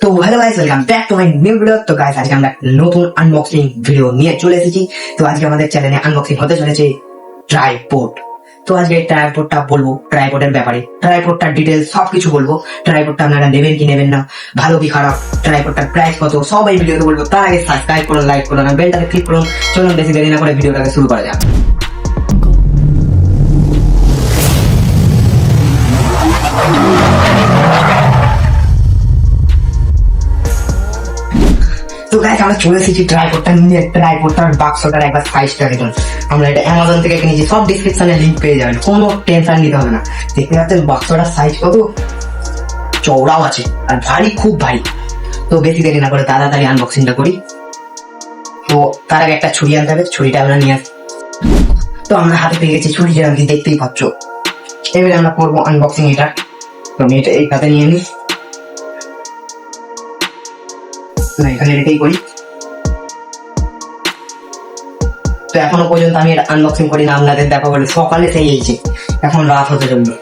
তো hello guys, welcome back to my new video. তো guys, আজকে আমরা নতুন আনবক্সিং ভিডিও নিয়ে চলে এসেছি। তো আজকে আমাদের চ্যানেলে আনবক্সিং হতে চলেছে ট্রাইপড। তো আজকে ট্রাইপডটা বলবো, ট্রাইপডের ব্যাপারে, ট্রাইপডটার ডিটেলস সবকিছু বলবো। ট্রাইপডটা আপনারা নেবেন কি নেবেন না, ভালো কি খারাপ, ট্রাইপডটার প্রাইস কত, সব এই ভিডিওতে বলবো। তার আগে সাবস্ক্রাইব করুন, লাইক করুন, আর বেলটাকে ক্লিক করুন। চলুন বেশি দেরি না করে ভিডিওটাকে শুরু করা যাক। তো গাইস, আমরা চলে এসেছি ট্রাইপডটা নিয়ে। ট্রাইপডটার বাক্সটার একবার সাইজটা দেখুন। আমরা এটা অ্যামাজন থেকে কিনেছি, সব ডিসক্রিপশনে লিংক পেয়ে যাবেন, কোনো টেনশন নিতে হবে না। দেখতে পাচ্ছেন বাক্সটার সাইজ কত চওড়াও আছে আর ভারী, খুব ভারী। তো বেশি দেরি না করে তাড়াতাড়ি আনবক্সিংটা করি। তো তার আগে একটা ছুরি আনতে হবে, ছুরিটা আমরা নিয়ে আসি। তো আমরা হাতে পেয়ে গেছি ছুরি, যেরকম দেখতেই পাচ্ছ। এবারে আমরা করবো আনবক্সিং এটা। তো আমি এটা এই হাতে নিয়ে নিই, না এখানে রেখেই করি। তো এখনো পর্যন্ত আমি এটা আনবক্সিং করি না, আপনাদের দেখা বলে সকালে সেই এইছে, এখন রাত হতে চললো।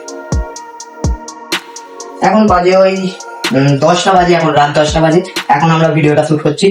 এখন বাজে ওই 10টা বাজে, এখন রাত 10টা বাজে। এখন আমরা ভিডিওটা শুট করছি।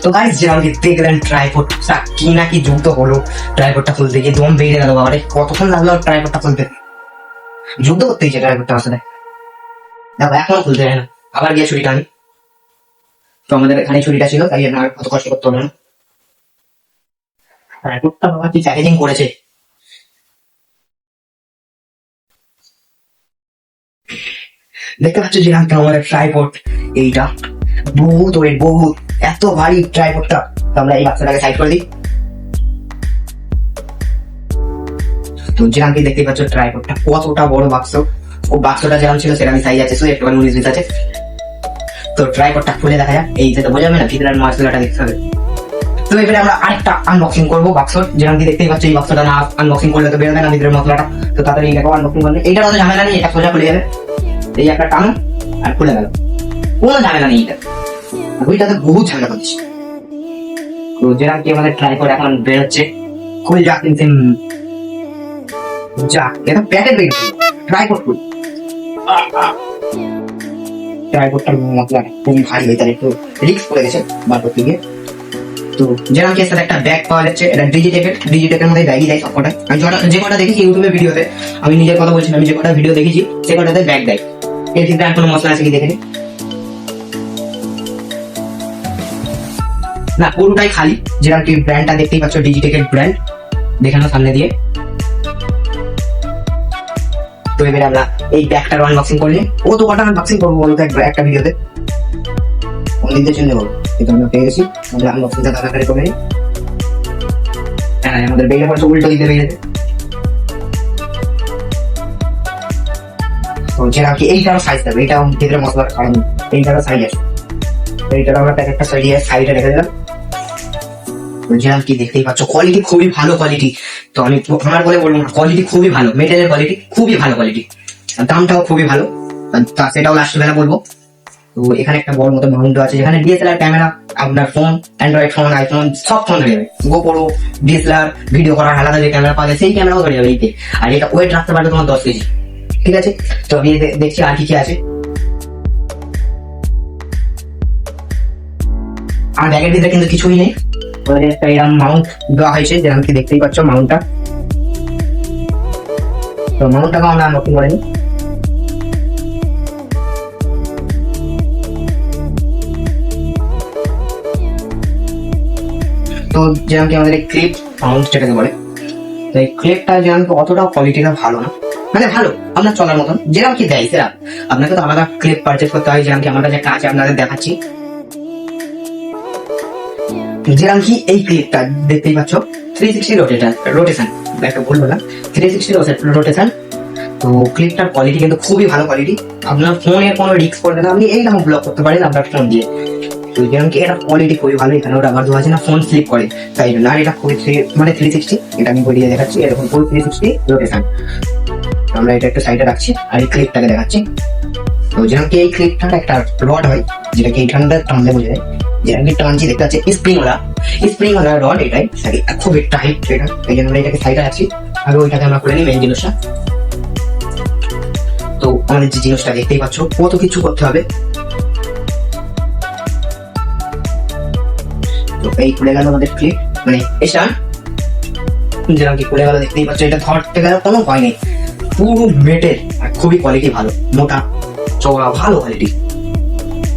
তো গাইস, যেরকম দেখলেন ট্রাইপডটা কি না কি যুক্ত হলো। ট্রাইপডটা খুলতে গিয়ে দম বেড়ে গেল বাবারে, কতক্ষণ লাগলো ট্রাইপডটা খুলতে, যুক্ত করতে গেছে ট্রাইপডটা আসলে। দেখো এখনো খুলতে যায় না, আবার গিয়ে ছুরিটা আনি। তো আমাদের এখানে ছুরিটা ছিল, তাই আর কত কষ্ট করতে হলো না। ট্রাইপডটা বাবা কি প্যাকেজিং করেছে। দেখতে পাচ্ছ যে আমার ট্রাইপড, এইটা বহুত ওয়েট, বহুত এত ভারী ট্রাইপডটা। তো আমরা এই বাচ্চাটাকে সাইড করে দিই। তো যেরকম কি দেখতে পাচ্ছ ট্রাইপডটা কতটা বড় বাক্স, ও বাক্সটা যেরকম ছিল সেরকম সাইজ আছে, শুধু একটু 19-20 আছে। তো ট্রাইপডটা খুলে দেখা যাক, এই যেটা বোঝা যাবে না, ভিতরের মশলাটা দেখতে হবে। তো এবারে আমরা আরেকটা আনবক্সিং করবো বাক্স, যেরকম কি দেখতেই পাচ্ছ এই বাক্সটা না আনবক্সিং করলে তো বেরোবে না ভিতরের মশলাটা। তো তাড়াতাড়ি এটাকে আনবক্সিং করলে, এইটার অত ঝামেলা নেই, এটা সোজা খুলে যাবে। এই একটা টানো আর খুলে গেল, কোনো ঝামেলা নেই এটা। ওইটাতে বহুত ঝামেলা করছে। তো যেরকম কি আমাদের ট্রাইপড এখন বেরোচ্ছে, খুল যাক কিন্তু যাক, এটা প্যাকেট বেরিয়েছে ট্রাইপড খুল। ট্রাইপডটার মশলা খুবই ভারী, হয়ে তার একটু রিস্ক পড়ে গেছে বার করতে গিয়ে। তো যেরকম কি সাথে একটা ব্যাগ পাওয়া যাচ্ছে, এটা ডিজিটেকের মধ্যে ব্যাগই দেয় সবকটা। আমি যে কটা দেখেছি ইউটিউবের ভিডিওতে, আমি নিজের কথা বলছি না, আমি যে কটা ভিডিও দেখেছি সে কটাতে ব্যাগ দেয়। এর ভিতরে আর কোনো মশলা আছে কি দেখে নি? না, পুরোটাই খালি। যেরকম কি ব্র্যান্ডটা দেখতেই পাচ্ছ, ডিজিটেকের ব্র্যান্ড দেখানো সামনে দিয়ে। তো এবারে আমরা এই ব্যাগটার আনবক্সিং করলে, ও তো কটা আনবক্সিং করবো বলতো একটা ভিডিওতে, অনেকদের জন্য বলবো। কিন্তু আমরা পেয়ে গেছি, আমরা আনবক্সিংটা তাড়াতাড়ি করে নিই। হ্যাঁ, আমাদের বেরিয়ে পড়ছে উল্টো দিতে বেরিয়েছে। তো যেরকম কি এইটারও সাইজ থাকবে, এইটাও ভিতরে মশলার কারণ, এইটারও সাইজ আছে। এইটার আমরা প্যাকেটটা সরিয়ে সাইডে রেখে দিলাম। যেরকম কি দেখতেই পাচ্ছ কোয়ালিটি খুবই ভালো কোয়ালিটি। তো আমি আমার বলে বলবো না, কোয়ালিটি খুবই ভালো, মেটেরিয়াল কোয়ালিটি খুবই ভালো কোয়ালিটি, দামটাও খুবই ভালো। সেটাও লাস্ট বেলা বলবো। তো এখানে একটা বড় মতো মাউন্ট আছে, যেখানে ডিএসএলআর ক্যামেরা, আপনার ফোন, অ্যান্ড্রয়েড ফোন, আইফোন সব ফোন ধরে যাবে। গোপ্রো, ডিএসএলআর, ভিডিও করার আলাদা যে ক্যামেরা পাওয়া যায় সেই ক্যামেরাও ধরে যাবে এইতে। আর এটা ওয়েট রাখতে পারবে তোমার 10 কেজি। ঠিক আছে, তো আমি দেখছি আর কি কি আছে। আর ব্যাগের ভিতরে কিন্তু কিছুই নেই, একটা এরকম মাউন্ট দেওয়া হয়েছে, যেরকম কি দেখতেই পাচ্ছ মাউন্টটা। তো মাউন্টটাকে আমরা আনবক্সিং করে নিই। তো যেরকম কি আমাদের এই ক্লিপ মাউন্ট যেটাকে বলে, তো এই ক্লিপটা যেরকম অতটা কোয়ালিটিটা ভালো না, মানে ভালো আপনার চলার মতন, যেরকম কি দেয় সেরকম। আপনাকে তো আলাদা ক্লিপ পারচেস করতে হয়, যেরকম কি আমার কাছে কাছে আপনাদের দেখাচ্ছি। যেরকম কি এই ক্লিপটা দেখতেই পাচ্ছ, 360 রোটেশন, একটা ভুল বললাম, 360 রোটেশন। তো ক্লিপটার কোয়ালিটি কিন্তু খুবই ভালো কোয়ালিটি। আপনার ফোনের কোনো রিস্ক পড়বে না, আপনি এইরকম ব্লক করতে পারেন আপনার ফোন দিয়ে। তো যেমন কি এটা কোয়ালিটি খুবই ভালো, এখানে ওটা আবার দেওয়া আছে না ফোন স্লিপ করে, তাই জন্য। আর এটা খুবই 360, এটা আমি বলিয়ে দেখাচ্ছি, এরকম ফুল 360 রোটেশন। আমরা এটা একটু সাইডে রাখছি আর এই ক্লিপটাকে দেখাচ্ছি। তো যেমন কি এই ক্লিপটার একটা রড হয়, যেটাকে এইখানটা টানলে বোঝা যায়, যেটাকে টানছি দেখতে পাচ্ছি স্প্রিংওয়ালা রড, এটাই খুবই টাইট এটা, এই জন্য আমরা এটাকে সাইডে রাখছি। আর ওইটাকে আমরা করে নিই মেইন জিনিসটা। তো আমাদের যে জিনিসটা দেখতেই পাচ্ছ, কত কিছু করতে হবে। তো এই খুলে গেল আমাদের ক্লিপ, মানে স্টান, যেরকম কি খুলে গেল দেখতেই পাচ্ছ। এটা ধরতে গেলে কোনো ভয় নেই, পুরো মেটের আর খুবই কোয়ালিটি ভালো, মোটা চওড়া, ভালো কোয়ালিটি,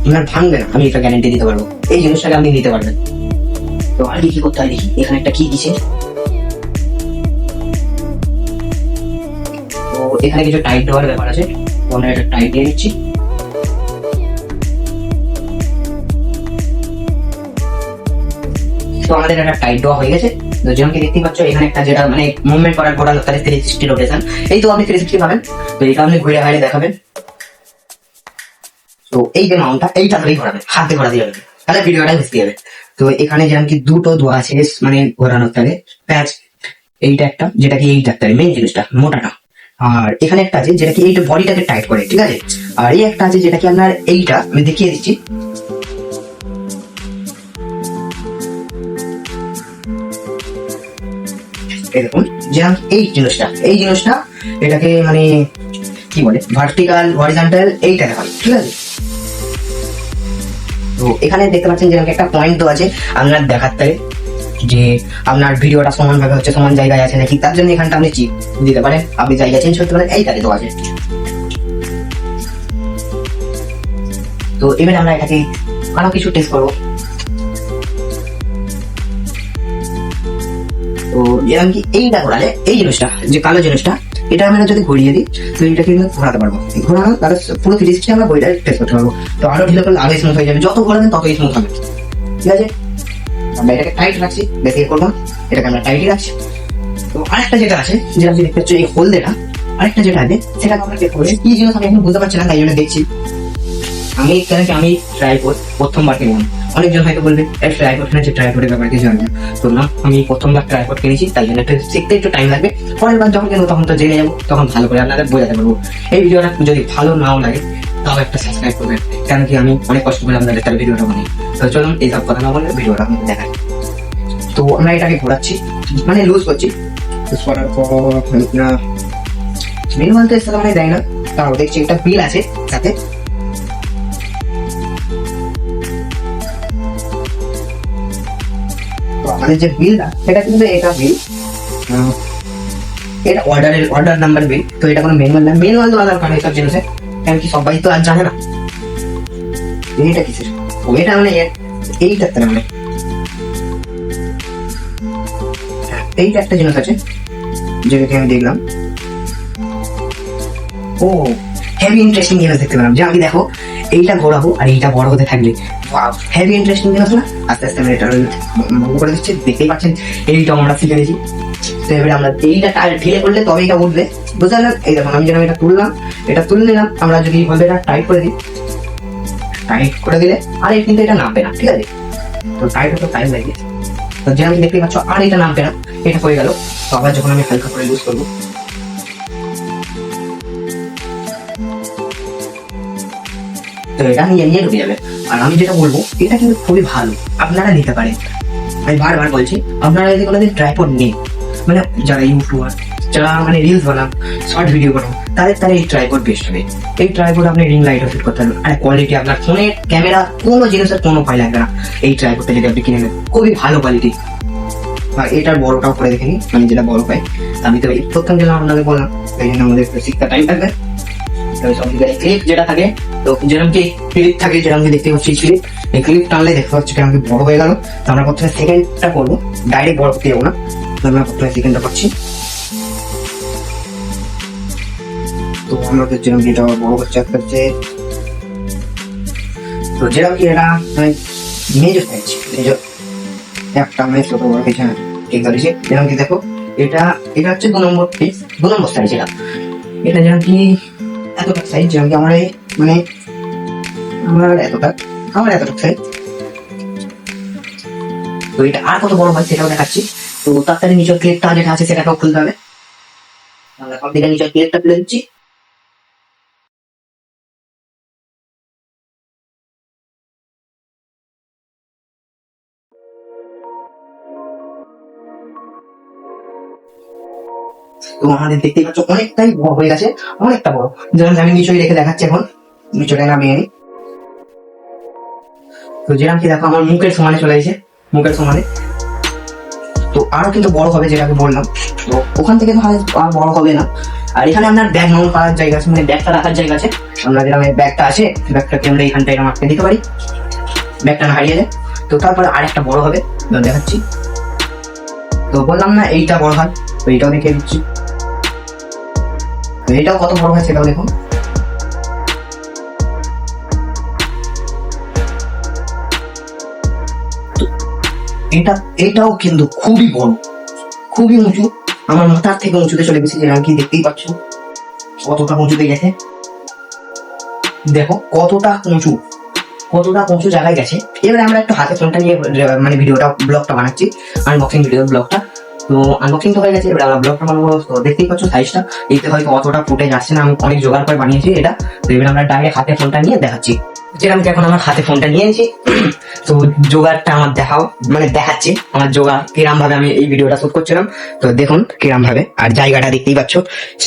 আপনার ভাঙবে না, আমি এটা গ্যারান্টি দিতে পারবো। এই জিনিসটাকে আপনি নিতে পারবেন। তো আর কি করতে হয় দেখি, এখানে একটা কি দিছে। তো এখানে কিছু টাইট দেওয়ার ব্যাপার আছে, তো আমরা এটা টাইট দিয়ে দিচ্ছি। তো আমাদের একটা টাইট দেওয়া হয়ে গেছে। তো যেমন কি দেখতেই পাচ্ছ, এখানে একটা যেটা মানে মুভমেন্ট করার পর তাহলে 360 রোটেশন, এই তো আপনি 360 পাবেন। তো এটা আপনি ঘুরে ঘাড়ে দেখাবেন। তো এই যে মাউন্টটা, এইটা ধরেই ঘোরাবেন, হাতে ঘোরা দিয়ে যাবে, তাহলে ভিডিওটা বুঝতে যাবে। তো এখানে যেমন কি দুটো দোয়া আছে, মানে ঘোরানোর তালে প্যাচ, এইটা একটা, যেটা কি এইটা একটা মেইন জিনিসটা মোটাটা। আর এখানে একটা আছে যেটা কি এইটা বডিটাকে টাইট করে, ঠিক আছে। আর এই একটা আছে যেটা কি আপনার, এইটা আমি দেখিয়ে দিচ্ছি। এরকম যেমন এই জিনিসটা এটাকে মানে কি বলে, ভার্টিক্যাল হরিজন্টাল, এইটা দেখাবে, ঠিক আছে। তো এখানে দেখতে পাচ্ছেন যেরকম একটা পয়েন্ট তো আছে আপনার দেখাতে, যে আপনার ভিডিওটা সমান ভাবে হচ্ছে, সমান জায়গায় আছে নাকি, তার জন্য এখানটা আপনি চিপ দিতে পারেন, আপনি জায়গা চেঞ্জ করতে পারেন, এইটাতে তো আছে। তো এবারে আমরা এটাকে আরো কিছু টেস্ট করবো। তো যেরকম কি এইটা ঘোরালে, এই জিনিসটা যে কালো জিনিসটা, এটা আমরা যদি ঘুরিয়ে দিই, তো এটা কিন্তু ঘোরাতে পারবো, ঘোরানো তাহলে পুরো 360 আমরা বইটা টেস্ট করতে পারবো। তো আরো ঢিলে করলে আগে স্মুথ হয়ে যাবে, যত ঘোরাবেন ততই স্মুথ হবে, ঠিক আছে। আমরা এটাকে টাইট রাখছি, বেশি করবো না, এটাকে আমরা টাইটই রাখছি। তো আরেকটা যেটা আছে, যেটা আপনি দেখতে পাচ্ছ এই হোল দেটা, আরেকটা যেটা আছে সেটা আমরা চেক করবো। কি জিনিস আমি এখন বুঝতে পারছি না, তাই জন্য দেখছি। আমি ট্রাইপড প্রথমবার কিনলাম, অনেকজন হয়তো বলবে ট্রাইপড কিনেছে, ট্রাইপডের ব্যাপারে কিছু জানি না। তো না, আমি প্রথমবার ট্রাইপড কিনেছি, তাই জন্য একটু শিখতে একটু টাইম লাগবে। পরের বার যখন কিনবো তখন তো জেনে যাবো, তখন ভালো করে আপনাদের বোঝাতে পারবো। এই ভিডিওটা যদি ভালো নাও লাগে তাও একটা সাবস্ক্রাইব করবেন, কেন কি আমি অনেক কষ্ট করে আপনাদের তার ভিডিওটা বানাই। তো চলুন এইসব কথা না বলে ভিডিওটা আপনাদের দেখাই। তো আমরা এটাকে ঘোরাচ্ছি, মানে লুজ করছি। লুজ করার পর বিল বলতে মানে দেয় না, তাও দেখছি একটা বিল আছে সাথে। আমাদের যে বিলটা, সেটা কিন্তু এটা বিল, এটা অর্ডার নাম্বার বিল। তো এটা কোনো ম্যানুয়াল না, ম্যানুয়াল তো আলাদা কারণ এইসব জিনিসে, কেন কি সবাই তো আর জানে না। এইটা কিসের, ও এটা মানে এইটা মানে এইটা একটা জিনিস আছে যেটাকে আমি দেখলাম। ও হেভি ইন্টারেস্টিং জিনিস দেখতে পেলাম, যে আমি দেখো এইটা ঘোরাবো আর এইটা বড় হতে থাকবে, হেভি ইন্টারেস্টিং জিনিস না। আস্তে আস্তে আমি এটা করে দিচ্ছি, দেখতেই পাচ্ছেন এইটা আমরা শিখে নিয়েছি। তো এবারে আমরা এইটা ঢিলে করলে তবে এটা উঠবে, বুঝতে পারলেন। এই দেখুন আমি যেন এটা তুললাম, এটা তুলে নিলাম। আমরা যদি বলবে এটা টাইট করে দিই, টাইট করে দিলে আর কিন্তু এটা নামবে না, ঠিক আছে। তো টাইট হতে টাইম লাগে, তো যে আমি দেখতেই পাচ্ছ আর এটা নামবে না, এটা হয়ে গেল। তো আবার যখন আমি হালকা করে লুজ করবো, তো এটা নিয়ে ঢুকে যাবে। আর আমি যেটা বলবো, এটা কিন্তু খুবই ভালো, আপনারা নিতে পারেন। আমি বারবার বলছি, আপনারা যদি কোনোদিন ট্রাইপড নেই, মানে যারা ইউটিউবার, যারা মানে রিলস বানান, শর্ট ভিডিও বানান, তাদের এই ট্রাইপড বেস্ট হবে। এই ট্রাইপড আপনি রিং লাইটও ফিট করতে পারবেন, আর কোয়ালিটি আপনার ফোনের ক্যামেরা কোনো জিনিসের কোনো ভয় লাগবে না। এই ট্রাইপডটা যদি আপনি কিনে নেন, খুবই ভালো কোয়ালিটি। আর এটার বড়টাও করে দেখে নিই, আমি যেটা বড় পাই। আমি তো এই প্রথম যেন আপনাদের বললাম, এই জন্য আমাদের শিখতে টাইম লাগবে। ক্লিপ যেটা থাকে, তো যেরকম কি ক্লিপ থাকে, যেরকম কি দেখতে পাচ্ছি ক্লিপ, এই ক্লিপ টানলে দেখতে পাচ্ছি কেরকম কি বড় হয়ে গেল। তো আমরা প্রথমে সেকেন্ডটা করবো, ডাইরেক্ট বড় করতে যাবো না। তো আমরা প্রথমে সেকেন্ডটা করছি। তো আমাদের যেরকম যেটা বড় হচ্ছে আস্তে আস্তে, তো যেরকম কি এটা মানে মেজর থাকছে, মেজর একটা মানে ছোট বড় কিছু না। ঠিক ধরেছি। যেমন কি দেখো এটা এটা হচ্ছে 2 নম্বর পিস, 2 নম্বর সাইজ। এটা যেমন কি এতটা সাইজ, যেমন কি আমার মানে আমার এতটা সাইজ। তো এটা আর কত বড় হয় সেটাও দেখাচ্ছি। তো তাড়াতাড়ি নিচের ক্লিপটা যেটা আছে সেটাকেও খুলতে হবে। আমরা কম্পিউটার নিচের ক্লিপটা খুলে দিচ্ছি। তো আমাদের দেখতেই পাচ্ছ অনেকটাই বড় হয়ে গেছে, অনেকটা বড়। যেমন আমি নিচয় রেখে দেখাচ্ছি, এখন নিচয়টা নামিয়ে নিই। তো যেরকম কি দেখো আমার মুখের সমানে চলে এসেছে, মুখের সমানে। তো আরো কিন্তু বড় হবে, যেটা আমি বললাম। তো ওখান থেকে তো আর বড় হবে না। আর এখানে আপনার ব্যাগ মাউন্ট করার জায়গা আছে, মানে ব্যাগটা রাখার জায়গা আছে। আমরা যেরকম ব্যাগটা আছে, ব্যাগটাকে আমরা এখানটা এরকম আটকে দিতে পারি, ব্যাগটা না হারিয়ে যায়। তো তারপরে আরেকটা বড় হবে, দেখাচ্ছি। তো বললাম না এইটা বড় হয়, তো এইটাও দেখিয়ে দিচ্ছি। তো এটাও কত বড় হয় সেটাও দেখুন। এটাও কিন্তু খুবই বড়, খুবই উঁচু, আমার মাথার থেকে উঁচুতে চলে গেছে। যেরকম কি দেখতেই পাচ্ছ কতটা উঁচুতে গেছে, দেখো কতটা উঁচু জায়গায় গেছে। এবারে আমরা একটু হাতে ফোনটা নিয়ে মানে ব্লগটা বানাচ্ছি, আনবক্সিং ভিডিও ব্লগটা। তো আনবক্সিং তো হয়ে গেছে, এবার আমরা ব্লগটা বানাবো। তো দেখতেই পাচ্ছ সাইজটা, এতে হয়তো অতটা ফুটে যাচ্ছে না, আমি অনেক জোগাড় করে বানিয়েছি এটা। তো এবার আমরা ডাইরেক্ট হাতে ফোনটা নিয়ে দেখাচ্ছি। যেরকম কি এখন আমার হাতে ফোনটা নিয়েছি, তো জোগাড়টা আমার দেখাচ্ছি আমার জোগাড় কিরাম ভাবে আমি এই ভিডিওটা শুট করছিলাম। তো দেখুন কিরাম ভাবে, আর জায়গাটা দেখতেই পাচ্ছ,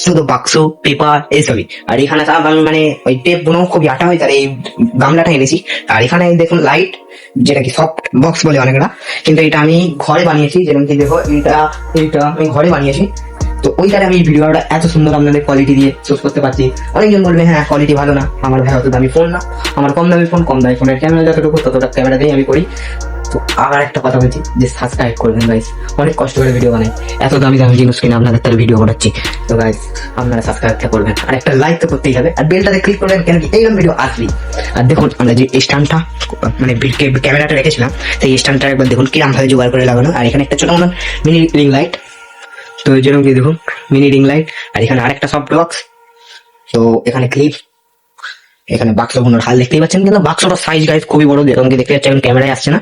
শুধু বাক্স পেপার এইসবই। আর এখানে আমি ওই টেপ গুলো খুবই আটা হয়, তার এই গামলাটা এনেছি। আর এখানে দেখুন লাইট, যেটা কি সফট বক্স বলে অনেকটা, কিন্তু এটা আমি ঘরে বানিয়েছি। যেরকম কি দেখো এইটা আমি ঘরে বানিয়েছি। তো ওইটারে আমি ভিডিওটা এত সুন্দর আপনাদের কোয়ালিটি দিয়ে শুট করতে পারছি। অনেকজন বলবে হ্যাঁ কোয়ালিটি ভালো না, আমার ভাই অত দামি ফোন না, আমার কম দামি ফোন, কম দামি ফোনের ক্যামেরা যতটুকু ততটা ক্যামেরা দিয়ে আমি করি। তো আবার একটা কথা বলছি যে সাবস্ক্রাইব করবেন গাইস, অনেক কষ্ট করে ভিডিও বানাই, এত দামি দামি জিনিস কিনে আপনাদের তার ভিডিও বানাচ্ছি। তো গাইস আপনারা সাবস্ক্রাইবটা করবেন, আর একটা লাইক তো করতেই হবে, আর বেলটাতে ক্লিক করবেন, কেন কি এইরকম ভিডিও আসবেই। আর দেখুন আমরা যে স্ট্যান্ডটা মানে ক্যামেরাটা রেখেছিলাম, সেই স্ট্যান্ডটা একবার দেখুন কিরম ভাবে জোগাড় করে লাগানো। আর এখানে একটা ছোট মতো মিনি রিং লাইট, তো যেরকম কি দেখুন মিনি রিং লাইট। আর এখানে আরেকটা সফট বক্স, তো এখানে ক্লিপ, এখানে বাক্স বোনার হাল দেখতেই পাচ্ছেন, কিন্তু বাক্সটার সাইজ গাইজ খুবই বড়, যেরকম কি দেখতে পাচ্ছেন ক্যামেরায় আসছে না।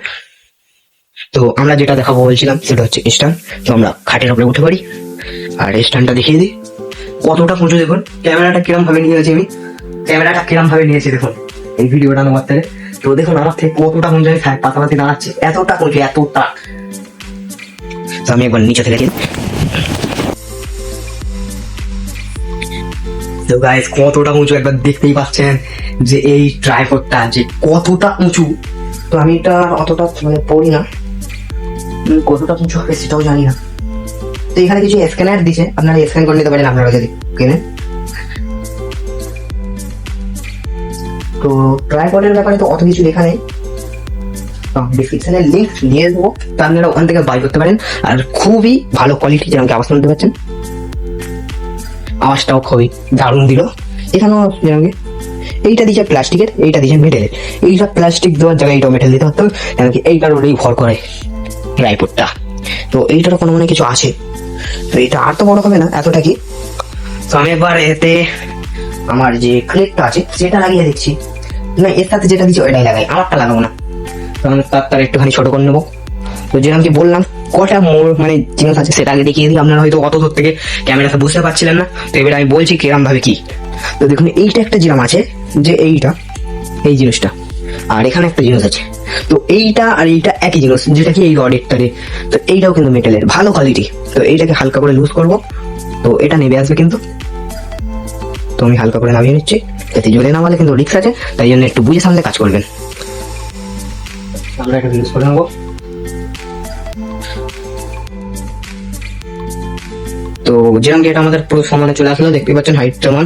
তো আমরা যেটা দেখাবো বলছিলাম সেটা হচ্ছে স্ট্যান্ড। তো আমরা খাটের উপরে উঠে পারি, আর স্ট্যান্ডটা দেখিয়ে দিই কতটা উঁচু। দেখুন ক্যামেরাটা কিরম ভাবে নিয়েছি আমি, দেখুন এই ভিডিওটা নেওয়ার থেকে। তো দেখুন আমার থেকে কতটা উঁচু পাশাপাশি দাঁড়াচ্ছে, এতটা উঁচু, এতটা। তো আমি একবার নিচে থেকে দেখি। তো গাইস কতটা উঁচু একবার দেখতেই পাচ্ছেন, যে এই ট্রাইপডটা যে কতটা উঁচু। তো আমি এটা অতটা পড়ি না, কতটা উঁচু হবে সেটাও জানি না। তো এখানে কিছু স্ক্যানার দিছে, আপনারা স্ক্যান করে নিতে পারেন আপনারা যদি কেনেন। তো ট্রাইপডের ব্যাপারে তো অত কিছু লেখা নেই, ডিসক্রিপশনে লিঙ্ক নিয়ে দেবো, তো আপনারা ওখান থেকে বাই করতে পারেন। আর খুবই ভালো কোয়ালিটি, যেমন আওয়াজ শুনতে পাচ্ছেন, আওয়াজটাও খুবই দারুণ দিল। এখানেও যেরকম এইটা দিচ্ছে প্লাস্টিকের, এইটা দিচ্ছে মেটেলের। এইটা প্লাস্টিক দেওয়ার জায়গায় এইটাও মেটেল দিতে হতো, কারণ কি এইটার ওটাই ভর করে ট্রাইপডটা। তো এইটারও কোনো মানে কিছু আছে। তো এটা আর তো বড় হবে না এতটা কি। তো আমি একবার এতে আমার যে ক্লিপটা আছে সেটা লাগিয়ে দেখছি, না এর সাথে যেটা দিচ্ছে ওইটাই লাগাই, আমারটা লাগাবো না। তো আমি তার একটুখানি ছোট করে নেবো। তো যেরকম কি বললাম কটা মানে জিনিস আছে সেটা আগে দেখিয়ে দিই, আপনারা হয়তো অত দূর থেকে ক্যামেরাতে বুঝতে পারছিলেন না। তো এবার আমি বলছি কিরম ভাবে কি। তো দেখুন এইটা একটা জিনিস আছে, যে এই জিনিসটা, আর এখানে একটা জিনিস আছে। তো এইটা আর এইটা একই জিনিস, যেটা কি এই রডেরটারে। তো এইটাও কিন্তু মেটালের ভালো কোয়ালিটি। তো এইটাকে হালকা করে লুজ করবো, তো এটা নেমে আসবে কিন্তু। তো আমি হালকা করে নামিয়ে নিচ্ছি, যাতে জোরে নামালে কিন্তু রিস্ক আছে, তাই জন্য একটু বুঝে সামনে কাজ করবেন। আমরা এটা লুজ করে নেবো। তো যেরকম কি এটা আমাদের পুরো সমানে চলে আসলো, দেখতে পাচ্ছেন হাইট সমান।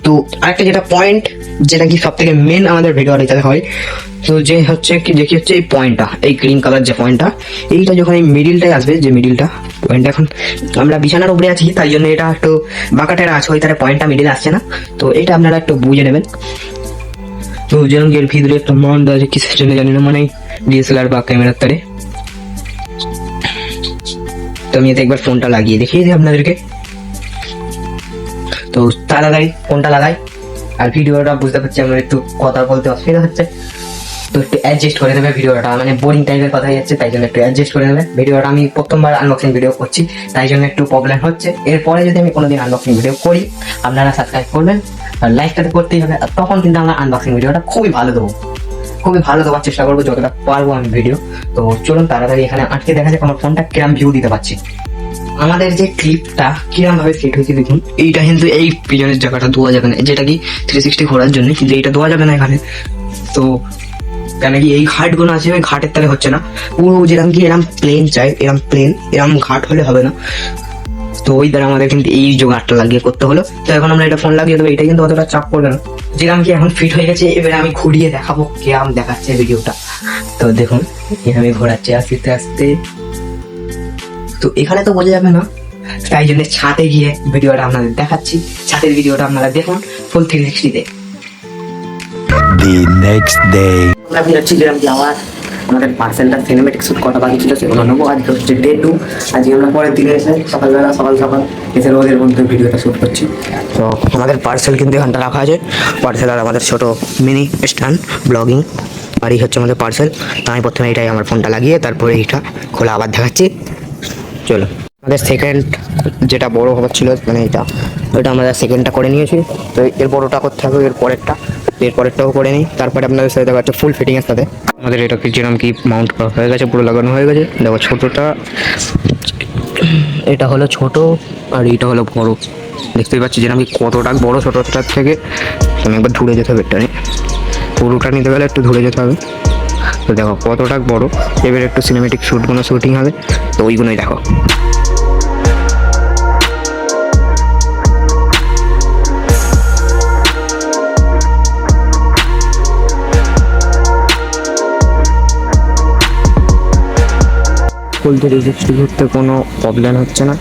তো আরেকটা যেটা পয়েন্ট, যেটা কি সব থেকে মেন আমাদের ভিডিও এটাতে হয়, তো যে হচ্ছে কি দেখি হচ্ছে এই পয়েন্টটা, এই গ্রিন কালার যে পয়েন্টটা, এইটা যখন এই মিডিলটাই আসবে, যে মিডিলটা পয়েন্ট, এখন আমরা বিছানার উপরে আছি তাই জন্য এটা একটু বাঁকাটেরা আছে, ওই তার পয়েন্টটা মিডিল আসছে না। তো এটা আপনারা একটু বুঝে নেবেন। তো যেরকম কি এর ভিতরে একটা মাউন্ট আছে কিসের জন্য জানি না, মানে ডিএসএলআর বা ক্যামেরার তারে। তো আমি এতে একবার ফোনটা লাগিয়ে দেখিয়ে দিই আপনাদেরকে। তো তাড়াতাড়ি ফোনটা লাগাই। আর ভিডিওটা বুঝতে পারছি আমার একটু কথা বলতে অসুবিধা হচ্ছে, তো একটু অ্যাডজাস্ট করে দেবে ভিডিওটা, মানে বোরিং টাইপের কথা যাচ্ছে, তাই জন্য একটু অ্যাডজাস্ট করে দেবে ভিডিওটা। আমি প্রথমবার আনবক্সিং ভিডিও করছি, তাই জন্য একটু প্রবলেম হচ্ছে। এরপরে যদি আমি কোনোদিন আনবক্সিং ভিডিও করি, আপনারা সাবস্ক্রাইব করবেন আর লাইকটা তো করতেই হবে। আর তখন কিন্তু আমরা আনবক্সিং ভিডিওটা খুবই ভালো দেবো, খুবই ভালো দেওয়ার চেষ্টা করবো যতটা পারবো আমি ভিডিও। তো চলুন তাড়াতাড়ি এখানে আটকে দেখা যায় আমার ফোনটা কিরম ভিউ দিতে পারছি। আমাদের যে ক্লিপটা কিরম ভাবে সেট হয়েছে দেখুন। এইটা কিন্তু এই পিছনের জায়গাটা ধোয়া যাবে না, যেটা কি 360 ঘোরার জন্য, কিন্তু এইটা ধোয়া যাবে না এখানে। তো কেন কি এই ঘাট গুলো আছে, ওই ঘাটের তালে হচ্ছে না। পুরো যেরকম কি এরম প্লেন চাই, এরম প্লেন এরম ঘাট হলে হবে না। তো ওই দ্বারা আমাদের কিন্তু এই জোগাড়টা লাগিয়ে করতে হলো। তো এখন আমরা এটা ফোন লাগিয়ে দেবো, এটা কিন্তু অতটা চাপ পড়বে না। যেরকম কি এখন ফিট হয়ে গেছে, এবারে আমি ঘুরিয়ে দেখাবো কেরম দেখাচ্ছে ভিডিওটা। তো দেখুন এখানে আমি ঘোরাচ্ছি আস্তে আস্তে। তো এখানে তো বোঝা যাবে না, তাই জন্য ছাদে গিয়ে ভিডিওটা আপনাদের দেখাচ্ছি। ছাদের ভিডিওটা আপনারা দেখুন ফুল 360-তে। The next day. আমরা বেরোচ্ছি যেরকম কি আমাদের পার্সেলটা সিনেমেটিক শুট কটা বাকি ছিল সেগুলো নেবো। আজকে হচ্ছে ডে 2। আজকে আমরা পরের দিনে এসে সকালবেলা সকাল এসে রোদের মধ্যে ভিডিওটা শুট করছি। তো আমাদের পার্সেল কিন্তু এখানটা রাখা আছে, পার্সেল আর আমাদের ছোটো মিনি স্ট্যান্ড ব্লগিং, আর এই হচ্ছে আমাদের পার্সেল। তো আমি প্রথমে এটাই আমার ফোনটা লাগিয়ে তারপরে এইটা খোলা আবার দেখাচ্ছি। চলো, আমাদের সেকেন্ড যেটা বড় হবার ছিল, মানে ওইটা আমরা সেকেন্ডটা করে নিয়েছি। তো এর বড়োটা করতে হবে, এর পরেরটাও করে নিই, তারপরে আপনাদের সাথে দেখা যাচ্ছে ফুল ফিটিংয়ের সাথে। আমাদের এটা যেরকম কি মাউন্ট করা হয়ে গেছে, পুরো লাগানো হয়ে গেছে। দেখো ছোটোটা, এটা হলো ছোট আর এইটা হলো বড়। দেখতেই পাচ্ছি যেরকম কি কতটা বড় ছোটোটার থেকে। আমি একবার ধরে যেতে হবে, এটা নিয়ে পুরোটা নিতে গেলে একটু ধরে যেতে হবে। তো দেখো কতটা বড়। এবার একটু সিনেমেটিক শ্যুটগুলো শুটিং হবে, তো ওইগুলোই দেখো। ফুল 360 ঘুরতে কোনো প্রবলেম হচ্ছে না।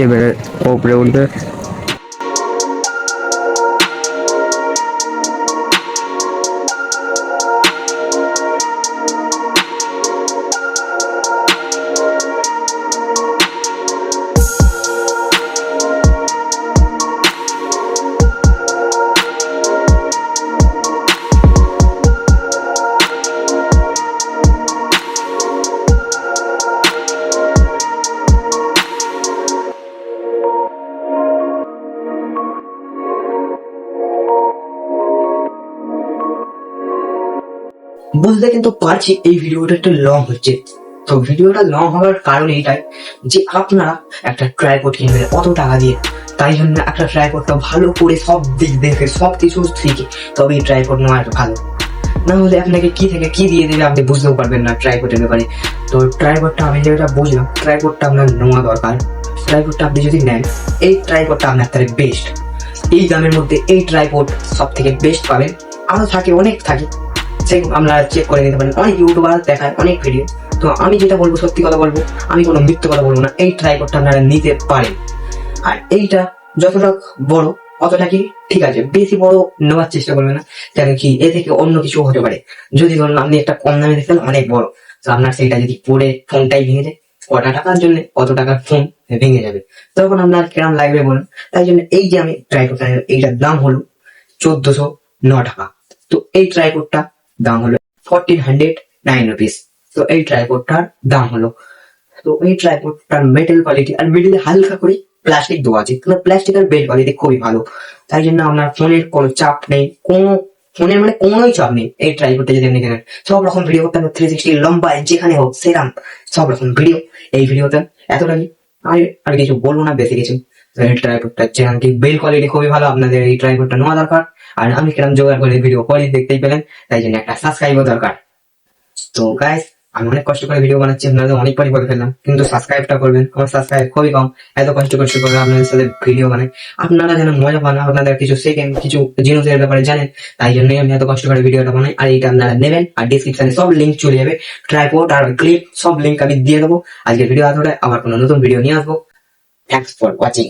এবারে ওপরে উঠবে। বুঝতে কিন্তু পারছি এই ভিডিওটা একটু লং হচ্ছে। তো ভিডিওটা লং হওয়ার কারণ এইটাই যে আপনারা একটা ট্রাইপড কিনবেন অত টাকা দিয়ে, তাই জন্য একটা ট্রাইপডটা ভালো করে সব দিক দেখে সব কিছু শিখে তবে এই ট্রাইপড নেওয়া ভালো। না হলে আপনাকে কি থেকে কি দিয়ে দেবে আপনি বুঝতেও পারবেন না ট্রাইপডের ব্যাপারে। তো ট্রাইপডটা আমি যেটা বুঝলাম, ট্রাইপডটা আপনার নেওয়া দরকার। ট্রাইপডটা আপনি যদি নেন, এই ট্রাইপডটা আপনার তাহলে বেস্ট। এই দামের মধ্যে এই ট্রাইপড সব থেকে বেস্ট পাবেন। আরো থাকে, অনেক থাকে, সেগুলো আপনারা চেক করে নিতে পারেন। অনেক ইউটিউবার দেখায় অনেক ভিডিও। তো আমি যেটা বলবো সত্যি কথা বলবো, আমি কোনো মিথ্যে কথা বলবো না। এই ট্রাইপডটা আপনারা নিতে পারেন। আর এইটা যতটা বড় অতটা কি ঠিক আছে, বেশি বড় নেওয়ার চেষ্টা করবে না, কেন কি এ থেকে অন্য কিছু হতে পারে। যদি ধরুন আপনি একটা কম দামে দেখতেন অনেক বড়, তো আপনার সেইটা যদি পরে ফোনটাই ভেঙে যায়, কটা টাকার জন্য অত টাকার ফোন ভেঙে যাবে, তখন আপনার কিরম লাগবে বলুন। তাই জন্য এই যে আমি ট্রাইপডটা, এইটার দাম হলো 1409 টাকা। তো এই ট্রাইপডটা দাম হলো 1409 রুপিস। তো এই ট্রাইপডটার দাম হলো, তো এই ট্রাইপডটার মেটাল কোয়ালিটি আর মিডিলে হালকা করে প্লাস্টিক দেওয়া আছে, কিন্তু প্লাস্টিক আর বেল্ট কোয়ালিটি খুবই ভালো। তাই জন্য আপনার ফোনের কোনো চাপ নেই, ফোনের মানে কোনোই চাপ নেই। এই ট্রাইপডটা যদি আপনি কেনেন, সব রকম ভিডিও করতে হবে, 360 লম্বায় যেখানে হোক সেরাম সব রকম ভিডিও এই ভিডিওতে। এতটাই আর কিছু বলবো না, বেশি কিছু। এই ট্রাইপডটা যেমন কি বেল্ট কোয়ালিটি খুবই ভালো, আপনাদের এই ট্রাইপডটা নেওয়া দরকার। আর আমি কিরম জোগাড় করে ভিডিও করি দেখতেই পেলেন, তাই জন্য একটা সাবস্ক্রাইবও দরকার। তো গাইস, আমি অনেক কষ্ট করে ভিডিও বানাচ্ছি, আপনাদের অনেকবারই বলে ফেললাম, কিন্তু সাবস্ক্রাইবটা করবেন। আমার সাবস্ক্রাইব খুবই কম, এত কষ্ট করে আপনাদের সাথে ভিডিও বানাই, আপনারা যেন মজা পান, আপনাদের কিছু শেখেন, কিছু জিনিসের ব্যাপারে জানেন, তাই জন্যই আমি এত কষ্ট করে ভিডিওটা বানাই। আর এইটা আপনারা নেবেন, আর ডিসক্রিপশনে সব লিঙ্ক চলে যাবে, ট্রাইপড আর ক্লিপ সব লিঙ্ক আমি দিয়ে দেবো। আজকের ভিডিও এতটাই, আবার কোনো নতুন ভিডিও নিয়ে আসবো। Thanks for watching.